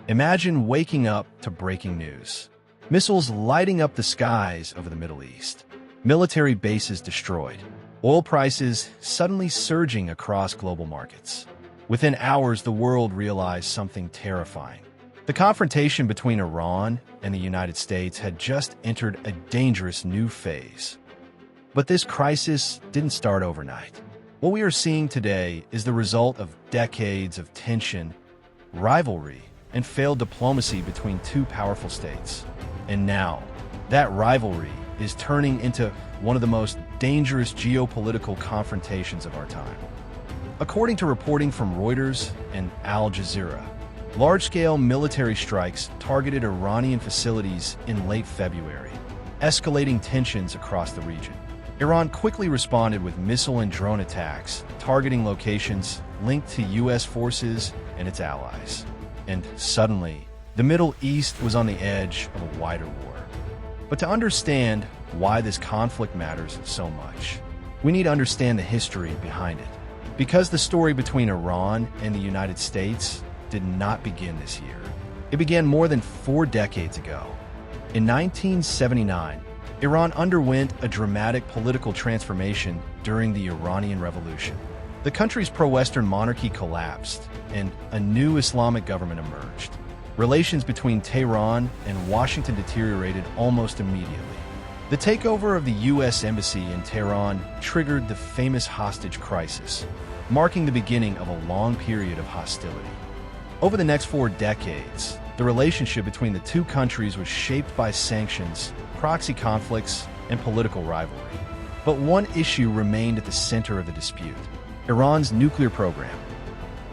Imagine waking up to breaking news. Missiles lighting up the skies over the Middle East. Military bases destroyed. Oil prices suddenly surging across global markets. Within hours, the world realized something terrifying. The confrontation between Iran and the United States had just entered a dangerous new phase. But this crisis didn't start overnight. What we are seeing today is the result of decades of tension, rivalry, and failed diplomacy between two powerful states. And now, that rivalry is turning into one of the most dangerous geopolitical confrontations of our time. According to reporting from Reuters and Al Jazeera, large-scale military strikes targeted Iranian facilities in late February, escalating tensions across the region. Iran quickly responded with missile and drone attacks, targeting locations linked to U.S. forces and its allies. And suddenly, the Middle East was on the edge of a wider war. But to understand why this conflict matters so much, we need to understand the history behind it. Because the story between Iran and the United States did not begin this year. It began more than 4 decades ago. In 1979, Iran underwent a dramatic political transformation during the Iranian Revolution. The country's pro-Western monarchy collapsed, and a new Islamic government emerged. Relations between Tehran and Washington deteriorated almost immediately. The takeover of the U.S. Embassy in Tehran triggered the famous hostage crisis, marking the beginning of a long period of hostility. Over the next 4 decades, the relationship between the two countries was shaped by sanctions, proxy conflicts, and political rivalry. But one issue remained at the center of the dispute: Iran's nuclear program.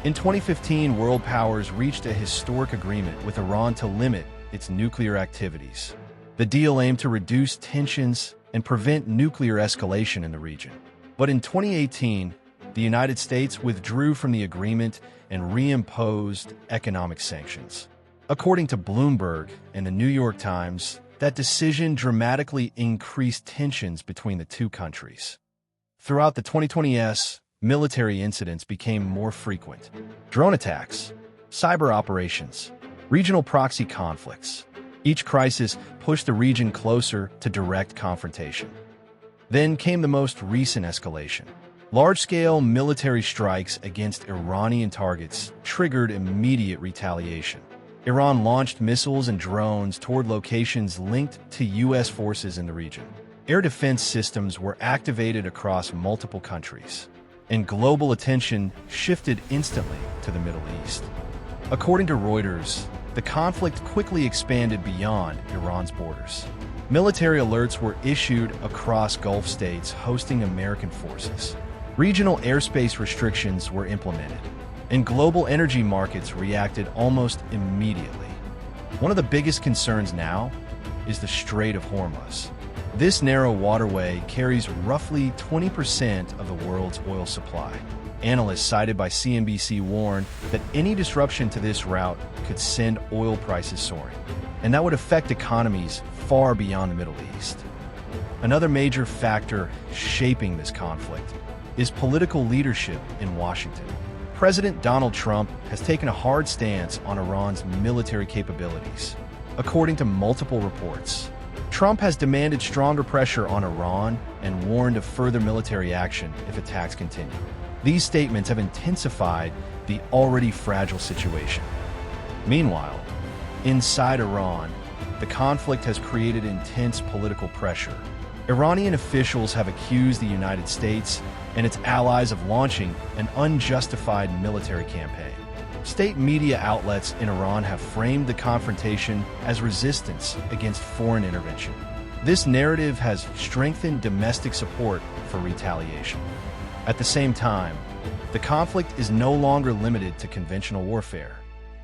In 2015, world powers reached a historic agreement with Iran to limit its nuclear activities. The deal aimed to reduce tensions and prevent nuclear escalation in the region. But in 2018, the United States withdrew from the agreement and reimposed economic sanctions. According to Bloomberg and the New York Times, that decision dramatically increased tensions between the two countries. Throughout the 2020s, military incidents became more frequent. Drone attacks, cyber operations, regional proxy conflicts. Each crisis pushed the region closer to direct confrontation. Then came the most recent escalation. Large-scale military strikes against Iranian targets triggered immediate retaliation. Iran launched missiles and drones toward locations linked to U.S. forces in the region. Air defense systems were activated across multiple countries, and global attention shifted instantly to the Middle East. According to Reuters, the conflict quickly expanded beyond Iran's borders. Military alerts were issued across Gulf states hosting American forces. Regional airspace restrictions were implemented, and global energy markets reacted almost immediately. One of the biggest concerns now is the Strait of Hormuz. This narrow waterway carries roughly 20% of the world's oil supply. Analysts cited by CNBC warned that any disruption to this route could send oil prices soaring, and that would affect economies far beyond the Middle East. Another major factor shaping this conflict is political leadership in Washington. President Donald Trump has taken a hard stance on Iran's military capabilities. According to multiple reports, Trump has demanded stronger pressure on Iran and warned of further military action if attacks continue. These statements have intensified the already fragile situation. Meanwhile, inside Iran, the conflict has created intense political pressure. Iranian officials have accused the United States and its allies of launching an unjustified military campaign. State media outlets in Iran have framed the confrontation as resistance against foreign intervention. This narrative has strengthened domestic support for retaliation. At the same time, the conflict is no longer limited to conventional warfare.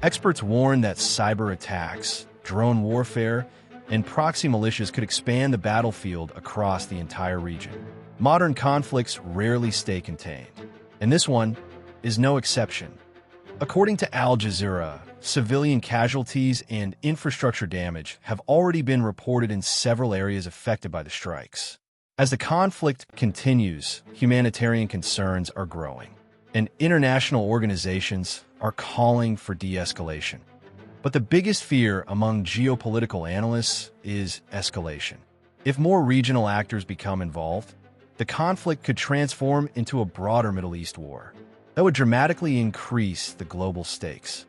Experts warn that cyber attacks, drone warfare, and proxy militias could expand the battlefield across the entire region. Modern conflicts rarely stay contained, and this one is no exception. According to Al Jazeera, civilian casualties and infrastructure damage have already been reported in several areas affected by the strikes. As the conflict continues, humanitarian concerns are growing, and international organizations are calling for de-escalation. But the biggest fear among geopolitical analysts is escalation. If more regional actors become involved, the conflict could transform into a broader Middle East war that would dramatically increase the global stakes.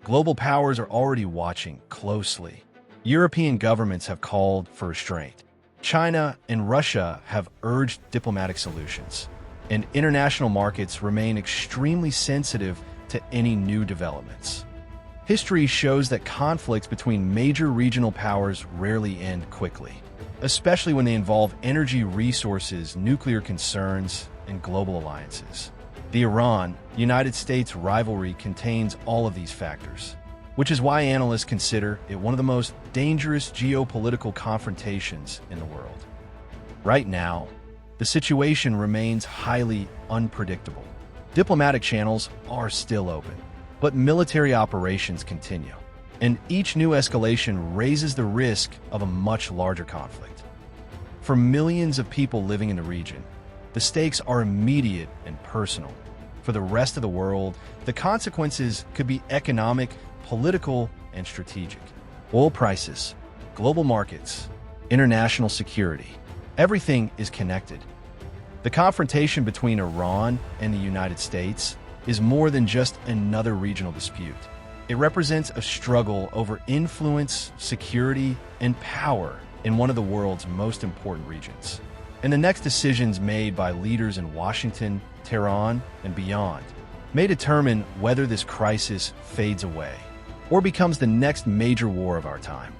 Global powers are already watching closely. European governments have called for restraint. China and Russia have urged diplomatic solutions, and international markets remain extremely sensitive to any new developments. History shows that conflicts between major regional powers rarely end quickly, especially when they involve energy resources, nuclear concerns, and global alliances. The Iran-United States rivalry contains all of these factors, which is why analysts consider it one of the most dangerous geopolitical confrontations in the world. Right now, the situation remains highly unpredictable. Diplomatic channels are still open, but military operations continue, and each new escalation raises the risk of a much larger conflict. For millions of people living in the region, the stakes are immediate and personal. For the rest of the world, the consequences could be economic, political, and strategic. Oil prices, global markets, international security, everything is connected. The confrontation between Iran and the United States is more than just another regional dispute. It represents a struggle over influence, security, and power in one of the world's most important regions. And the next decisions made by leaders in Washington, Tehran, and beyond may determine whether this crisis fades away or becomes the next major war of our time.